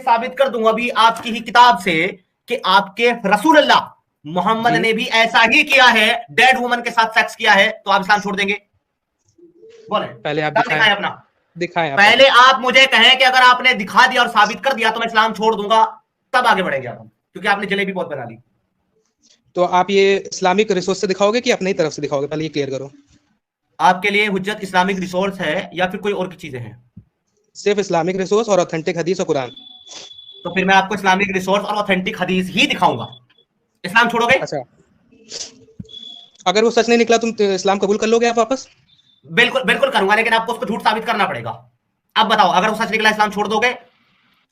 साबित कर दूंगा अभी आपकी ही किताब से कि आपके रसूल अल्लाह मोहम्मद ने भी ऐसा ही किया है, डेड वुमन के साथ सेक्स किया है, तो आप इस्लाम छोड़ देंगे? बोले पहले आप दिखाएं अपना, दिखाएं पहले आप मुझे कहें कि अगर आपने दिखा दिया और साबित कर दिया तो मैं इस्लाम छोड़ दूंगा, तब आगे बढ़ेंगे आप, क्योंकि आपने जलेबी बहुत बना ली। तो आप ये इस्लामिक रिसोर्स से दिखाओगे कि अपनी तरफ से दिखाओगे, पहले ये क्लियर करो। आपके लिए हुज्जत इस्लामिक रिसोर्स है या फिर कोई और की चीजें हैं? सिर्फ इस्लामिक रिसोर्स और ऑथेंटिक हदीस और कुरान। तो फिर मैं आपको इस्लामिक रिसोर्स और ऑथेंटिक हदीस ही दिखाऊंगा। इस्लाम छोड़ोगे? अच्छा, अगर वो सच नहीं निकला तुम तो इस्लाम कबूल कर लोगे आप वापस? बिल्कुल बिल्कुल करूंगा, लेकिन आपको उसको झूठ साबित करना पड़ेगा। अब बताओ, अगर वो सच निकला इस्लाम छोड़ दोगे?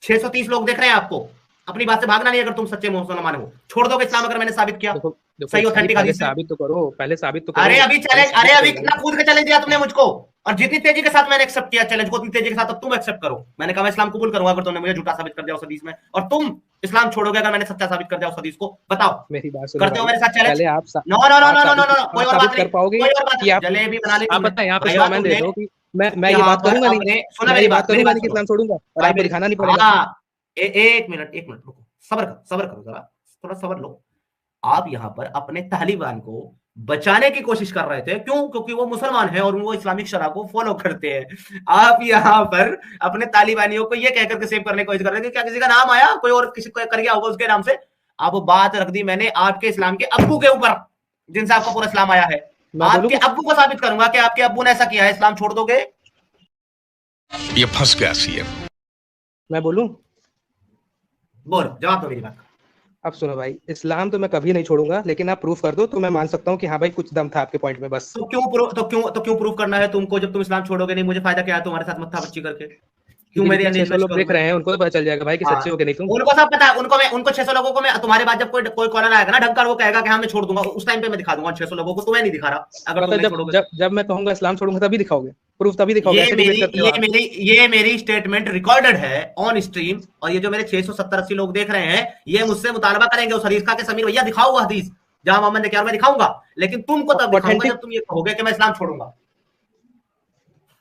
630 लोग देख रहे हैं आपको, अपनी बात से भागना नहीं। अगर तुम सच्चे मुसलमान हो, छोड़ दोगे इस्लाम अगर मैंने साबित किया? देखो सही ऑथेंटिक हदीस से साबित तो करो, पहले साबित तो करो। अरे अभी चैलेंज, अरे अभी कितना कूद के चैलेंज दिया तुमने मुझको, और जितनी तेजी के साथ मैंने एक्सेप्ट किया चैलेंज को, उतनी तेजी के साथ अब तुम एक्सेप्ट करो। मैंने कहा मैं इस्लाम कबूल करूंगा अगर तुमने मुझे झूठा साबित कर दिया उस हदीस में, और तुम इस्लाम छोड़ोगे अगर मैंने सच्चा साबित कर दिया उस हदीस को। बताओ, मेरी बात सुनो, करते हो मेरे साथ चैलेंज? पहले आप no no no no no no no, कोई और बात कर नहीं, पाओगे कोई और बात कि नहीं। आप जलेबी बना ली आप तुमने, बताएं, आप भैया मैं दे तुमने दो कि मैं ये यहाँ बात पर करूंगा नहीं, अपने, सुनो मैं मेरी ये बात मेरी करूंगा बात नहीं कि सुनो इस्लाम छोड़ूंगा और भाई आपको मेरी, दिखाना नहीं पड़ेगा। हाँ एक मिनट रुको, सबर करो जरा, थोड़ा सबर लो। आप यहाँ पर अपने तालिबान को बचाने की कोशिश कर रहे थे, क्यों? क्योंकि वो मुसलमान हैं और वो इस्लामिक शरह को फॉलो करते हैं। आप यहाँ पर अपने तालिबानियों को ये कहकर के सेव करने की कोशिश कर रहे थे, क्या किसी का नाम आया, कोई और किसी को कर गया होगा उसके नाम से। अब बात रख दी मैंने आपके इस्लाम के अब्बू के ऊपर, जिनसे आपका पूरा इस्लाम आया है। आपके अब्बू को साबित करूंगा कि आपके अब्बू ने ऐसा किया है, इस्लाम छोड़ दोगे? ये फंस गया सीएम। मैं बोलूं? बोलो, जवाब दो मेरी बात। अब सुनो भाई, इस्लाम तो मैं कभी नहीं छोड़ूंगा, लेकिन आप प्रूफ कर दो तो मैं मान सकता हूँ कि हाँ भाई कुछ दम था आपके पॉइंट में, बस। तो क्यों प्रूफ करना है तुमको? जब तुम इस्लाम छोड़ोगे नहीं, मुझे फायदा क्या है तुम्हारे साथ मत्था बच्ची करके? क्यों मेरे जितने 600 लोग देख रहे हैं उनको तो पता चल जाएगा भाई कि सच्चे हो के नहीं तुम। उनको सब पता है, उनको 600 लोगों को मैं, तुम्हारे बाद जब कोई कॉलर आएगा ना ढंग का, वो कहेगा कि हाँ मैं छोड़ दूंगा, उस टाइम पे मैं दिखा दूंगा 600 लोगों को। तुम्हें नहीं दिखा रहा, अगर तुम नहीं छोड़ोगे। जब मैं कहूंगा इस्लाम छोड़ूंगा तभी दिखाओगे प्रूफ, तभी दिखाओगे। ये मेरी स्टेटमेंट रिकॉर्डेड है ऑन स्ट्रीम, और ये जो मेरे 670-80 लोग देख रहे हैं, ये मुझसे मुतालबा करेंगे उस हदीस का कि समीर भैया दिखाओ वो हदीस जहां मोहम्मद ने किया, मैं दिखाऊंगा। लेकिन तुमको तब दिखाऊंगा जब तुम ये कहोगे कि मैं इस्लाम छोड़ूंगा।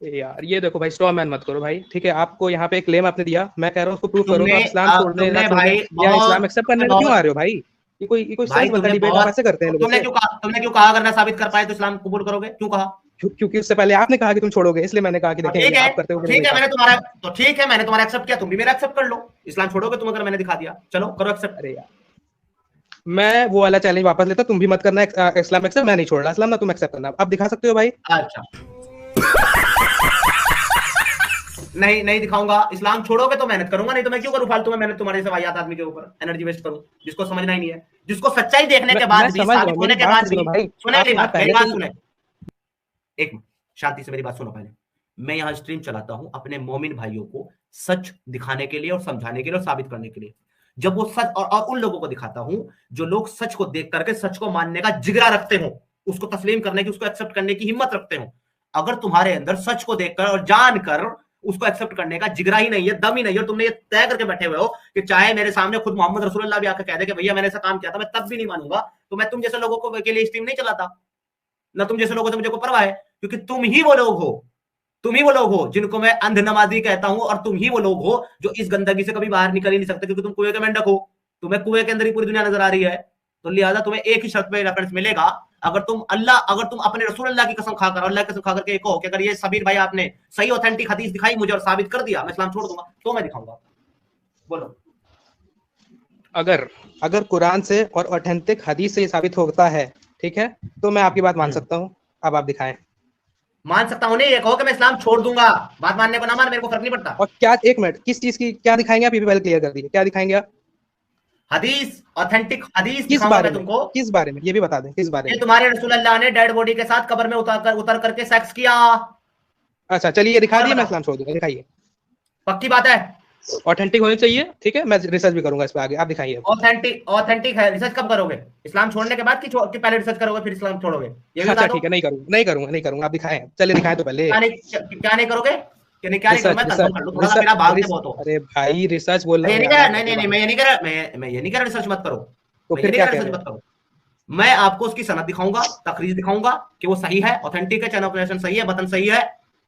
यार ये देखो भाई, स्ट्रॉ मैन मत करो भाई, ठीक है? आपको यहाँ पे एक क्लेम आपने दिया, मैं कह रहा हूँ उसको प्रूफ करो। तो आप इस्लाम छोड़ने या इस्लाम एक्सेप्ट करने क्यों आ रहे हो भाई? ये कोई सेंस बनता डिबेट आप ऐसे करते हैं लोगों से। तुमने क्यों कहा अगर मैं साबित कर पाए तो इस्लाम कबूल करोगे? क्यों कहा? क्योंकि उससे पहले आपने कहा कि तुम छोड़ोगे, इसलिए मैंने कहा कि देखें आप करते हो। ठीक है, मैंने तुम्हारा तो ठीक है, मैंने तुम्हारा एक्सेप्ट किया, तुम भी मेरा एक्सेप्ट कर लो। इस्लाम छोड़ोगे तुम अगर मैंने दिखा दिया? चलो करो एक्सेप्ट। अरे यार, मैं वो वाला चैलेंज वापस लेता, तुम भी मत करना इस्लाम एक्सेप्ट, मैं नहीं छोड़ रहा इस्लाम, ना तुम एक्सेप्ट करना। आप दिखा सकते हो भाई? अच्छा नहीं दिखाऊंगा। इस्लाम छोड़ोगे तो मेहनत करूंगा, नहीं तो मैं क्यों करूं फालतू में मेहनत तुम्हारे जैसे वाहियात आदमी के ऊपर एनर्जी वेस्ट करूं, जिसको समझना ही नहीं है, जिसको सच्चाई देखने के बाद भी, साबित होने के बाद भी। सुने मेरी बात, सुने एक मिनट, शांति से मेरी बात सुनो पहले। मैं यहाँ स्ट्रीम चलाता हूं अपने मोमिन भाइयों को सच दिखाने के लिए और समझाने के लिए और साबित करने के लिए। जब वो सच और उन लोगों को दिखाता हूं जो लोग सच को देख करके सच को मानने का जिगरा रखते हो, उसको तस्लीम करने की, उसको एक्सेप्ट करने की हिम्मत रखते हो। अगर तुम्हारे अंदर सच को देखकर और जानकर उसको एक्सेप्ट करने का जिगरा ही नहीं है, दम ही नहीं है, और तुमने ये तय करके बैठे हुए हो कि चाहे मेरे सामने खुद मोहम्मद रसूलुल्लाह भी आकर कह दे कि भैया मैंने ऐसा काम किया था, मैं तब भी नहीं मानूंगा, तो मैं तुम जैसे लोगों को के लिए स्ट्रीम नहीं चलाता, ना तुम जैसे लोगों से मुझे को परवाह है, क्योंकि तुम ही वो लोग हो जिनको मैं अंध नमाजी कहता हूं, और तुम ही वो लोग हो जो इस गंदगी से कभी बाहर निकल ही नहीं सकते, क्योंकि तुम कुएं के मेंढक हो। तुम्हें कुएं के अंदर ही पूरी दुनिया नजर आ रही है, तो लिहाजा तुम्हें एक ही शर्त पे रेफरेंस मिलेगा। अगर तुम अपने रसूल अल्लाह की कसम खाकर, अल्लाह की कसम खाकर के कहो कि अगर ये सबीर भाई आपने सही ऑथेंटिक हदीस दिखाई मुझे और साबित कर दिया, मैं इस्लाम छोड़ दूंगा, तो मैं दिखाऊंगा। बोलो। अगर कुरान से और ऑथेंटिक हदीस से ये साबित होता है, ठीक है, तो मैं आपकी बात मान सकता हूँ। अब आप दिखाएं। मान सकता हूँ नहीं, ये कहो कि मैं इस्लाम छोड़ दूंगा, बात मानने को ना मान, मेरे को फर्क नहीं पड़ता। और क्या, एक मिनट, किस चीज की क्या दिखाएंगे आप? ये भी पहले क्लियर कर दीजिए, क्या दिखाएंगे आप? हदीस, ऑथेंटिक हदीस किस बारे में? तुमको किस बारे में ये भी बता दें, किस बारे में? तुम्हारे रसूल अल्लाह ने डेड बॉडी के साथ कब्र में उतर करके सेक्स किया। अच्छा चलिए दिखा दिए, मैं इस्लाम छोड़ दूंगा, दिखाइए। पक्की बात है? ऑथेंटिक होनी चाहिए, ठीक है, मैं रिसर्च भी करूंगा इस पे आगे, आप दिखाइए। ऑथेंटिक है, रिसर्च कब करोगे? इस्लाम छोड़ने के बाद कि पहले रिसर्च करोगे फिर इस्लाम छोड़ोगे? ये भी अच्छा ठीक है, नहीं करूंगा, आप दिखाएं, चलिए दिखाएं तो पहले। क्या नहीं करोगे? अरे भाई रिसर्च बोल रहा हूं, मैं ये नहीं कह रहा रिसर्च मत करो, तो फिर क्या रिसर्च मत करो। मैं आपको उसकी सनद दिखाऊंगा, तखरीज दिखाऊंगा कि वो सही है, ऑथेंटिक है, चैनल ऑपरेशन सही है, बटन सही है।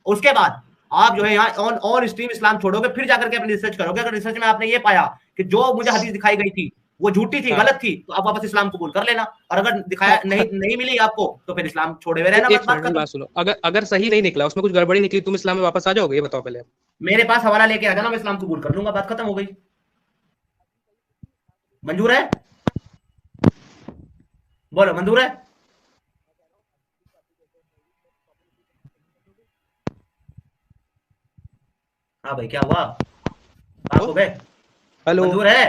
उसके बाद आप जो है यहाँ ऑन स्ट्रीम इस्लाम छोड़ोगे, फिर जाकर के अपनी रिसर्च करोगे। अगर रिसर्च में आपने ये पाया कि जो मुझे हदीस दिखाई गई थी वो झूठी थी, गलत थी, तो आप वापस इस्लाम कबूल कर लेना। और अगर दिखाया नहीं मिली आपको तो फिर इस्लाम छोड़े हुए रहना। बात सुनो, अगर सही नहीं निकला, उसमें कुछ गड़बड़ी निकली, तुम इस्लाम में वापस आ जाओगे? ये बताओ पहले। मेरे पास हवाला लेके आ जाना, मैं इस्लाम कबूल कर लूंगा, बात खत्म हो गई। मंजूर है? बोलो, मंजूर है? हाँ भाई, क्या हुआ? आप हो गए? हेलो, मंजूर है?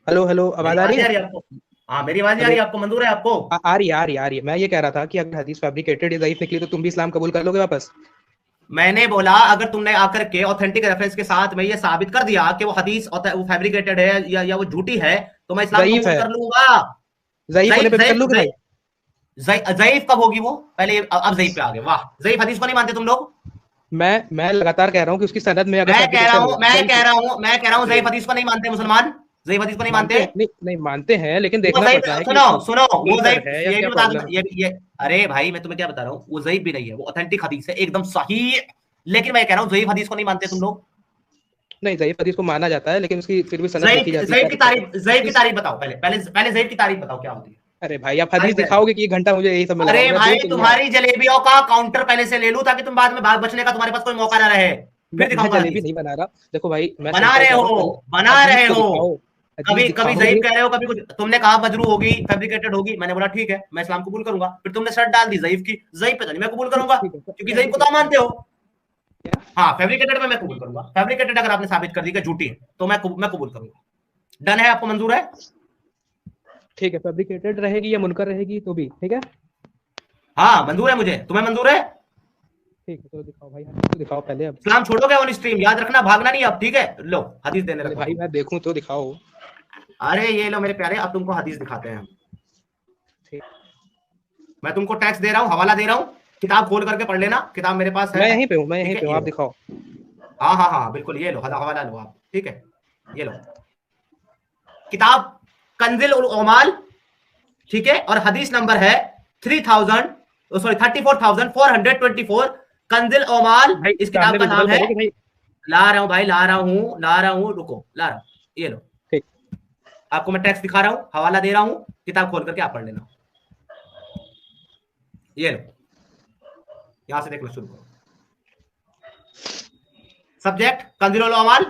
हेलो, आवाज आ रही है आपको? हाँ, मेरी आवाज आ रही है आपको? मंजूर है आपको? आ रही है। मैं ये कह रहा था कि अगर हदीस फैब्रिकेटेड या ज़ईफ निकली तो तुम भी इस्लाम कबूल कर लोगे वापस? मैंने बोला अगर तुमने आकर के ऑथेंटिक रेफरेंस के साथ मैं ये साबित कर दिया कि वो हदीस वो फैब्रिकेटेड है या वो झूठी है, तो मैं इस्लाम कबूल कर लूंगा। ज़ईफ कब होगी वो? पहले अब ज़ईफ पे आ गए। वाह, ज़ईफ हदीस को नहीं मानते तुम लोग? मैं लगातार कह रहा हूँ कि उसकी सनद में अगर मैं कह रहा हूँ ज़ईफ हदीस को नहीं मानते मुसलमान। ज़ईफ हदीस को नहीं मानते? नहीं मानते हैं, लेकिन देखना पड़ता है। सुनो, वो ज़ईफ ये भी बता दूं, ये अरे भाई मैं तुम्हें क्या बता रहा हूँ, वो ज़ईफ भी नहीं है, वो ऑथेंटिक हदीस है, एकदम सही। लेकिन मैं कह रहा हूँ ज़ईफ हदीस को नहीं मानते तुम लोग। नहीं, ज़ईफ हदीस को माना जाता है, लेकिन उसकी फिर भी सनद देखी जाती है। ज़ईफ की तारीफ बताओ पहले ज़ईफ की तारीफ बताओ क्या होती है। अरे भाई, आप हदीस दिखाओगे कि 1 घंटा मुझे यही सब मिला। अरे भाई, तुम्हारी जलेबियों का काउंटर पहले से ले लूं ताकि तुम बाद में बचने का तुम्हारे पास कोई मौका ना रहे। फिर दिखाऊंगा। जलेबी नहीं बना रहा, देखो भाई, बना रहे हो। कभी ज़ईफ कह रहे हो, कभी कुछ। तुमने कहा मजरू होगी, फैब्रिकेटेड होगी, मैंने बोला ठीक है, मैं इस्लाम कबूल करूंगा। फिर तुमने शर्ट डाल दी ज़ईफ की, ज़ईफ पे तो नहीं मैं कबूल करूंगा, क्योंकि ज़ईफ को तो मानते हो। हाँ, फैब्रिकेटेड में मैं कबूल करूंगा। फैब्रिकेटेड अगर आपने साबित कर दी कि झूठी है तो मैं कबूल करूंगा। डन है? आपको मंजूर है? ठीक है, फैब्रिकेटेड रहेगी या मुनकर रहेगी तो भी ठीक है। हाँ, मंजूर है मुझे। तुम्हें मंजूर है? ठीक है, तो दिखाओ भाई, तो दिखाओ पहले। अब इस्लाम छोड़ोगे ऑन स्ट्रीम, याद रखना, भागना नहीं अब, ठीक है? लो हदीस देने लगा भाई, मैं देखूं तो दिखाओ। अरे ये लो मेरे प्यारे, अब तुमको हदीस दिखाते हैं। मैं तुमको टैक्स दे रहा हूँ, हवाला दे रहा हूँ, किताब खोल करके पढ़ लेना। किताब मेरे पास है, मैं यहीं पे हूँ, आप दिखाओ। हाँ बिल्कुल, ये लो हवाला लो आप, ठीक है? ये लो किताब कंजिल उल उमाल, ठीक है? और हदीस नंबर है 34,424 कंजिल उमाल। इस किताब का नाम है। ला रहा हूँ भाई, ला रहा हूँ, रुको, ला रहा हूँ। ये लो, ठीक। आपको मैं टेक्स्ट दिखा रहा हूँ, हवाला दे रहा हूँ, किताब खोल करके आप पढ़ लेना। ये लो, यहां से देखना शुरू करो। Subject Kanz ul Ummal.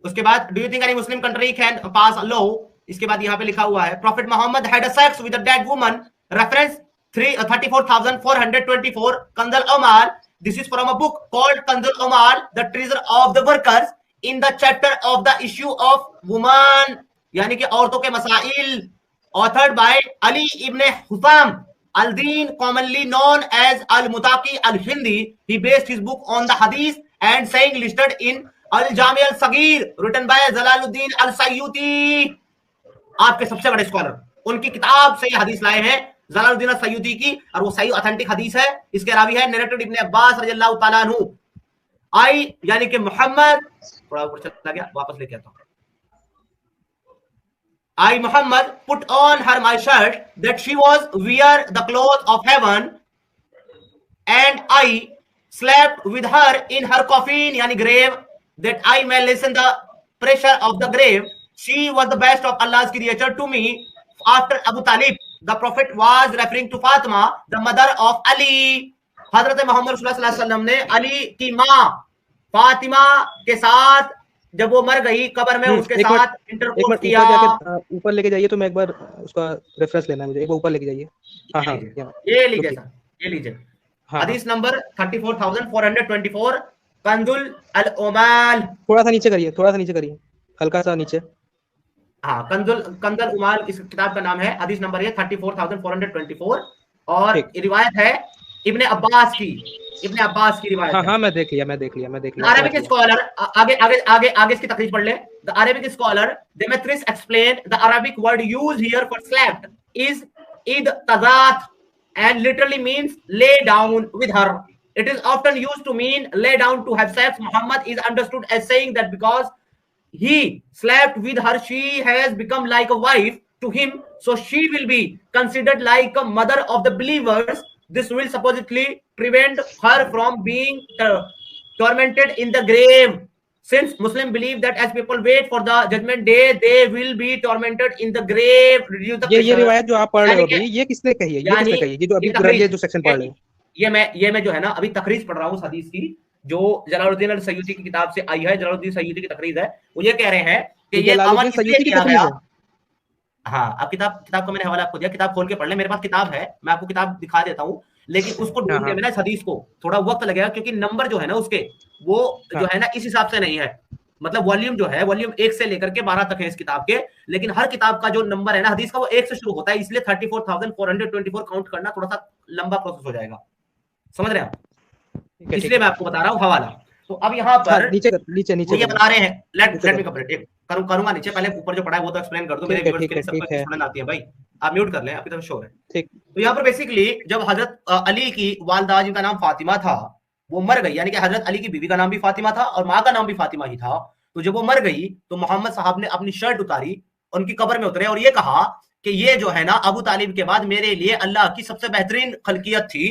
उसके बाद do you think any Muslim country can pass a law? इसके बाद यहाँ पे लिखा हुआ है prophet Mohammed had a sex with a dead woman, reference 34,424 Kanz Ummal. This is from a book called Kanz Ummal the treasure of the workers in the chapter of the issue of woman, यानी कि औरतों के मसाइल, authored by Ali Ibn Husam al-Din, commonly known as al-Mutaqi al-Hindi. He based his book on the hadith and saying listed in Al-Jami al-Saghir written by Jalaluddin al-Sayyuti. आपके सबसे बड़े scholar उनकी किताब से ये हदीस लाए हैं, जलालुद्दीन अल-सय्यूती की, और वो सही ऑथेंटिक हदीस है। इसके रावी है नरेटेड इब्ने अब्बास रज़ियल्लाहु ताला अन्हु। आई यानी कि मोहम्मद, थोड़ा ऊपर चला गया, वापस लेके आता हूं। I Muhammad put on her my shirt that she was wear the cloth of heaven and I slept with her in her coffin yani grave that I may listen the pressure of the grave. She was the best of Allah's creature to me after Abu Talib. The prophet was referring to Fatima, the mother of Ali. हजरत मोहम्मद सल्लल्लाहु अलैहि वसल्लम ने अली की माँ फातिमा के साथ जब वो मर गई कब्र में, उसके साथ इंटरकोर्स किया। ऊपर लेके जाइए, तो मैं एक बार उसका रेफरेंस लेना है मुझे, एक बार ऊपर लेके जाइए। हाँ, ये लीजिए हदीस नंबर 34,424 कंजुल अल उमाल। थोड़ा सा नीचे करिए, हल्का सा नीचे। हाँ, कंजुल उमाल इस किताब का नाम है। हदीस नंबर है 34,424 और रिवायत है इब्ने अब्बास की रिवायत। हाँ, मैं देख लिया। अरबिक स्कॉलर आगे इसकी तकरीर पढ़ ले। The Arabic scholar Demetrius explain the Arabic word used here for slept is इद तजात and literally means lay down with her. It is often used to mean lay down to have sex. Muhammad is understood as saying that because he slept with her, she has become like a wife to him, so she will be considered like a mother of the believers. This will supposedly prevent her from being tormented in the grave. Since Muslim believe that as people wait for the judgment day, they will be tormented in the grave. ये रिवायत जो आप पढ़ रहे हो अभी, ये किसने कही है? ये किसने कही है? ये जो अभी ये जो सेक्शन पढ़ रहे हो, ये मैं जो है ना अभी तकरीज पढ़ रहा हूँ हदीस की, जो जलालुद्दीन अल-सयूती की किताब से आई है। जलालुद्दीन सयूती की तकरीज है। वो ये कह रहे हैं कि ये अमल इसलिए किया गया। हाँ, अब किताब का मैंने हवाला आपको दिया, किताब खोल के पढ़ ले। मेरे पास किताब है, मैं आपको किताब दिखा देता हूँ, लेकिन उसको ढूंढने में ना इस हदीस को थोड़ा वक्त लगेगा, क्योंकि नंबर जो है ना उसके वो जो है ना इस हिसाब से नहीं है। मतलब वॉल्यूम जो है, वॉल्यूम 1 से लेकर के 12 तक है इस किताब के, लेकिन हर किताब का जो नंबर है ना हदीस का वो 1 से शुरू होता है, इसलिए 34,424 काउंट करना थोड़ा सा लंबा प्रोसेस हो जाएगा। समझ रहे हैं आप? इसलिए मैं आपको बता रहा हूँ हवाला। तो अब यहाँ पर नीचे ये बता रहे हैं, लेट मी कंप्लीट करूंगा नीचे, पहले ऊपर जो पढ़ा है वो तो एक्सप्लेन कर दूं। मेरे व्यूअर्स के लिए सबको एक्सप्लेन आती है भाई, आप म्यूट कर लें, अभी तो शोर है। ठीक। तो यहाँ पर बेसिकली जब हजरत अली की वालदा, जिनका नाम फातिमा था, वो मर गई, यानी कि हजरत अली की बीवी का नाम भी फातिमा था और माँ का नाम भी फातिमा ही था। तो जब वो मर गई तो मोहम्मद साहब ने अपनी शर्ट उतारी, उनकी कब्र में उतरे और ये कहा कि ये जो है ना अबू तालिब के बाद मेरे लिए अल्लाह की सबसे बेहतरीन खलकियत थी,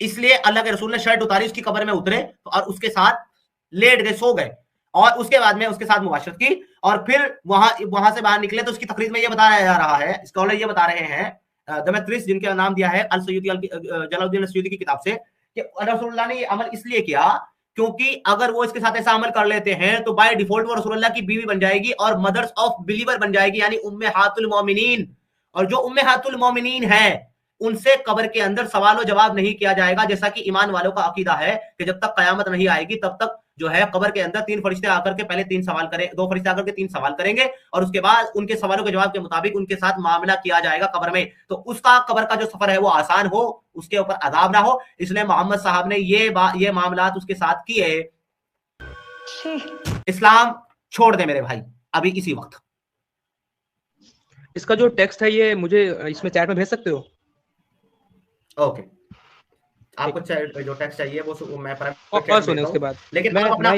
इसलिए अल्लाह के रसूल ने शर्ट उतारी, उसकी कब्र में उतरे और उसके साथ लेट गए, सो गए, और उसके बाद में उसके साथ मुबाशरत की और फिर वहां से बाहर निकले। तो उसकी तकरीर में ये बताया जा रहा है, स्कॉलर ये बता रहे हैं दमयत्रिस, जिनका नाम दिया है जलालुद्दीन अल-सयूती की किताब से, कि रसूलुल्लाह ने ये अमल इसलिए किया क्योंकि अगर वो इसके साथ ऐसा अमल कर लेते हैं तो बाय डिफॉल्ट वो रसूलुल्लाह की बीवी बन जाएगी और मदर्स ऑफ बिलीवर बन जाएगी, यानी उम्मेहातुल मोमिनीन। और जो उम्मेहातुल मोमिनीन है उनसे कब्र के अंदर सवाल जवाब नहीं किया जाएगा, जैसा कि ईमान वालों का अकीदा है कि जब तक कयामत नहीं आएगी तब तक जो है कब्र के अंदर 3 फरिश्ते आकर के पहले 3 सवाल करें, 2 फरिश्ते आकर के 3 सवाल करेंगे और उसके बाद उनके सवालों के जवाब के मुताबिक उनके साथ मामला किया जाएगा कब्र में। तो उसका कब्र का जो सफर है वो आसान हो, उसके ऊपर अजाब ना हो, इसलिए मोहम्मद साहब ने ये मामलात उसके साथ किए। इस्लाम छोड़ दे मेरे भाई अभी इसी वक्त। इसका जो टेक्स्ट है ये मुझे इसमें चैट में भेज सकते हो? ओके, आपको जो टेक्स्ट चाहिए वो मैं और सुने उसके बाद, लेकिन आप अपना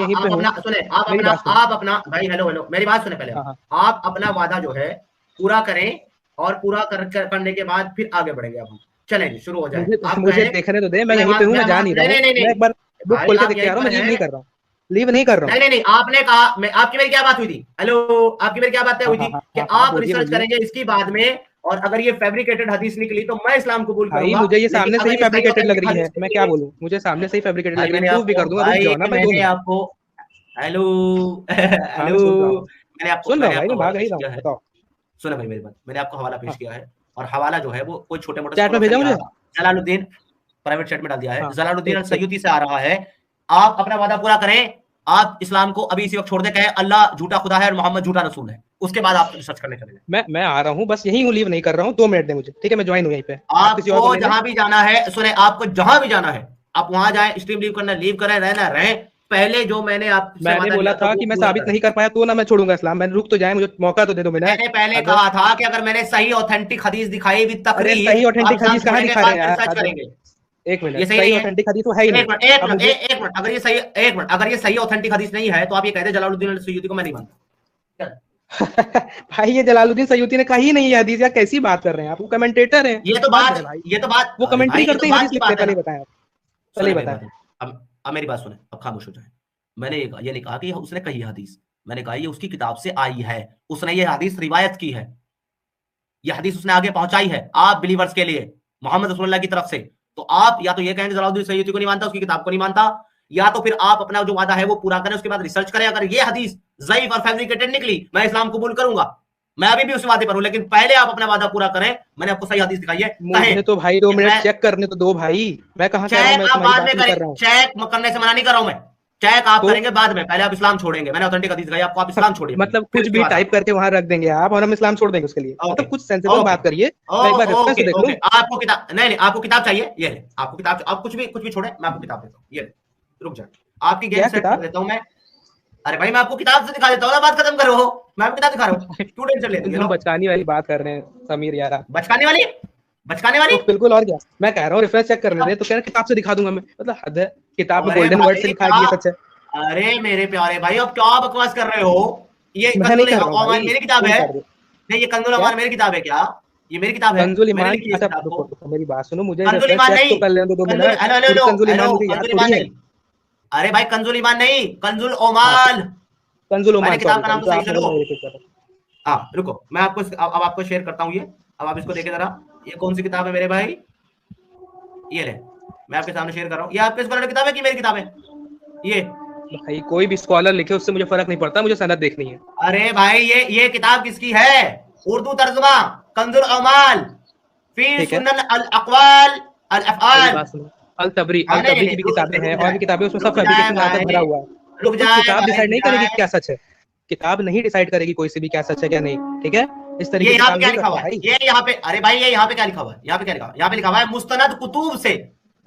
भाई हेलो मेरी बात सुने पहले। आप अपना वादा जो है पूरा करें और पूरा करने के बाद फिर आगे बढ़ेंगे। अब चलें, शुरू हो जाए। आप मुझे देखने तो दे, मैं यहीं पे हूं, मैं जा नहीं रहा हूं। मैं एक बार बुक खोल के देख के आ रहा हूं, मैं लीव नहीं कर रहा हूं, लीव नहीं कर रहा हूं। नहीं आपने कहा, मैं आपकी मेरी क्या बात हुई थी? हेलो, आपकी मेरी क्या बात हुई थी कि आप रिसर्च करेंगे इसकी बाद में, और अगर ये फैब्रिकेटेड हदीस निकली तो मैं इस्लाम कबूल करूंगा। मुझे ये सामने से ही फैब्रिकेटेड लग रही है, मैं क्या बोलूं? मुझे सामने से ही फैब्रिकेटेड लग रही है, प्रूफ भी कर दूंगा। मैंने आपको हेलो मैंने आपको सुन रहा हूं भाई, भाग ही रहा हूं, बताओ। सुनो भाई मेरी बात, मैंने आपको हवाला पेश किया है और हवाला जो है वो कोई छोटे मोटे चैट में भेजा मुझे, जलालुद्दीन प्राइवेट चैट में डाल दिया है, जलालुद्दीन अल-सयूती से आ रहा है। आप अपना वादा पूरा करें, आप इस्लाम को अभी इसी वक्त छोड़ दे, कहे अल्लाह झूठा खुदा है और मोहम्मद झूठा रसूल है, उसके बाद आप रिसर्च करने चले जाएं। मैं आ रहा हूं, बस यहीं हूं, लीव नहीं कर रहा हूं, 2 मिनट दे मुझे, ठीक है? मैं ज्वाइन हूं यहीं पे। आपको जहां भी जाना है, सुने, आपको जहां भी जाना है आप वहां जाएं, स्ट्रीम लीव करना लीव करें, रहना रहें। पहले जो मैंने बोला था कि मैं साबित नहीं कर पाया तो ना मैं छोड़ूंगा इस्लाम, मैंने रुक तो जाए, मुझे मौका तो दे दो। मैंने पहले कहा था कि अगर मैंने सही ऑथेंटिक हदीस दिखाई विद तकरीर, सही ऑथेंटिक हदीस कहां दिखा रहे हैं यार? एक मिनट, सही ऑथेंटिक हदीस तो है ही नहीं। एक मिनट, अगर ये सही ऑथेंटिक हदीस नहीं है तो आप ये कहते हैं जलालुद्दीन अल-सयूती को मैं नहीं मानता। भाई ये जलालुद्दीन सयूती ने कही नहीं है हदीस, या कैसी बात कर रहे हैं आप? वो कमेंटेटर हैं। ये तो बात वो कमेंट्री करते हैं हदीस लिखते हैं। पहले बताएं, पहले बताएं। अब मेरी बात सुने, अब खामोश हो जाए। मैंने ये नहीं कहा कि उसने कही हदीस, मैंने कहा ये उसकी किताब से आई है, उसने ये हदीस रिवायत की है, ये हदीस उसने आगे पहुंचाई है आप बिलीवर्स के लिए मोहम्मद रसूलुल्लाह की तरफ से। तो आप या तो ये कहेंगे जलालुद्दीन सयूती को नहीं मानता, उसकी किताब को नहीं मानता, या तो फिर आप अपना जो वादा है वो पूरा करें, उसके बाद रिसर्च करें। अगर ये हदीस ज़ईफ और फैब्रिकेटेड निकली, मैं इस्लाम कबूल करूंगा, मैं अभी भी उस वादे पर हूं, लेकिन पहले आप अपना वादा पूरा करें। मैंने आपको सही हदीस दिखाई है। मुझे तो भाई 2 मिनट चेक करने तो दो भाई, मैं कहां चेक आप बाद में करें, चेक करने से मना नहीं कर रहा हूं मैं, चेक आप करेंगे बाद में, पहले आप इस्लाम छोड़ेंगे। मैंने ऑथेंटिक हदीस दिखाई आपको, आप इस्लाम छोड़िए। मतलब कुछ भी टाइप करके वहां रख देंगे आप और हम इस्लाम छोड़ देंगे उसके लिए? मतलब कुछ सेंसिबल बात करिए। एक बार रेफरेंस देख लो। आपको किताब नहीं, आपको किताब चाहिए, ये ले आपको किताब, आप कुछ भी छोड़े, मैं आपको किताब देता हूं, ये रुक जाए, आपकी गेम सेट कर देता हूं मैं। अरे भाई मैं आपको किताब से दिखा देता हूं ना, बात खत्म करो, मैं आपको किताब दिखा रहा हूं, स्टूडेंट चले हम बचकाने वाली बात कर रहे हैं समीर यार, बचकाने वाली तो बिल्कुल, और क्या मैं कह रहा हूं, रेफरेंस चेक करने दे तो कह रहे किताब से दिखा दूंगा मैं, मतलब हद है, किताब में गोल्डन वर्ड से लिखा है, ये सच है। अरे मेरे प्यारे भाई अब क्या बकवास कर रहे हो? ये कंजुल ईमान मेरी किताब है, नहीं ये कंजुल ईमान मेरी किताब है क्या? ये मेरी किताब है कंजुल ईमान। मेरी बात सुनो, मुझे रेफरेंस चेक तो कर लेने दो 2 मिनट। कंजुल ईमान मुझे याद थोड़ी है, अरे भाई कंजुल ईमान नहीं, कंजुल ओमाल। कंजुल ओमाल किताब का नाम तो सही से लो। हाँ रुको, मैं आपको अब आपको शेयर करता हूँ ये। अब आप इसको देखें जरा, ये कौन सी किताब है मेरे भाई? ये ले, मैं आपके सामने शेयर कर रहा हूँ। ये आपके स्कॉलर की किताब है कि मेरी किताब है? ये भाई कोई भी स्कॉलर लिखे उससे मुझे फर्क नहीं पड़ता, मुझे सनद देखनी है। अरे भाई ये किताब किसकी है? उर्दू तर्जुमा कंजुल ओमाल फी सुनन अल अक़वाल अल अफ़आल। अल तबरी की भी किताबें हैं और भी किताबें, उसमें सब फैब्रिकेशन भरा हुआ है। रुक जाए, किताब डिसाइड नहीं करेगी क्या सच है, किताब नहीं डिसाइड करेगी कोई से भी क्या सच है क्या नहीं, ठीक है? इस तरीके से यहाँ पे क्या लिखा हुआ है? ये यहाँ पे, अरे भाई ये यहाँ पे क्या लिखा हुआ है? यहाँ पे क्या लिखा हुआ है? यहाँ पे लिखा हुआ है मुस्तनद कुतुब से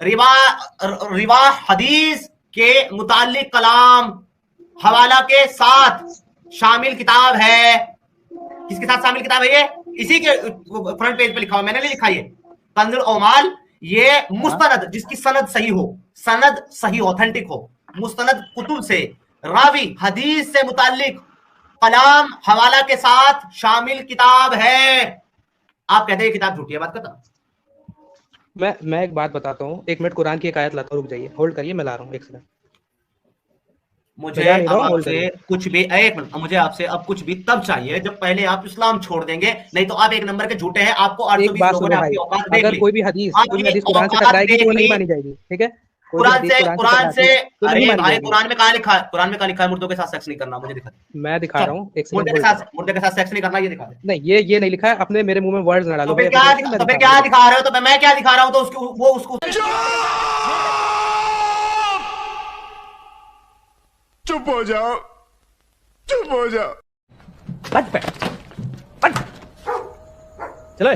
रिवा हदीस के मुताल्लिक कलाम हवाला के साथ शामिल किताब है। किसके साथ शामिल किताब है ये? इसी के फ्रंट पेज पे लिखा हुआ, मैंने नहीं लिखा ये। कंजुल ओमाल, ये मुस्तनद जिसकी सनद सही हो, सनद सही ऑथेंटिक हो, मुस्तनद कुतुब से रावी हदीस से मुताल्लिक कलाम हवाला के साथ शामिल किताब है। आप कहते हैं किताब झूठी है, बात करता। मैं एक बात बताता हूँ, 1 मिनट कुरान की एक आयत लाता हूँ, रुक जाइए, होल्ड करिए, मैं ला रहा हूँ 1 सेकंड। मुझे अब आपसे कुछ भी, एक मिनट, मुझे आपसे अब कुछ भी तब चाहिए जब पहले आप इस्लाम छोड़ देंगे, नहीं तो आप एक नंबर के झूठे हैं। आपको 820 लोगों ने आपकी औकात देख ली। अगर कोई भी हदीस कुरान से टकराएगी तो वो नहीं मानी जाएगी, ठीक है? कुरान से अरे भाई कुरान में कहाँ लिखा है? कुरान में कहाँ लिखा है मुर्दों के साथ सेक्स नहीं करना? मुझे दिखा दे। मैं दिखा रहा हूँ, मुर्दे के साथ सेक्स नहीं करना, ये दिखा दे। नहीं, ये नहीं लिखा है, अपने मेरे मुंह में वर्ड्स ना डालो। तो फिर क्या दिखा रहे हो? तो मैं क्या दिखा रहा हूँ? तो उसको वो उसको चुप हो जाओ, चुप हो जाओ। चलो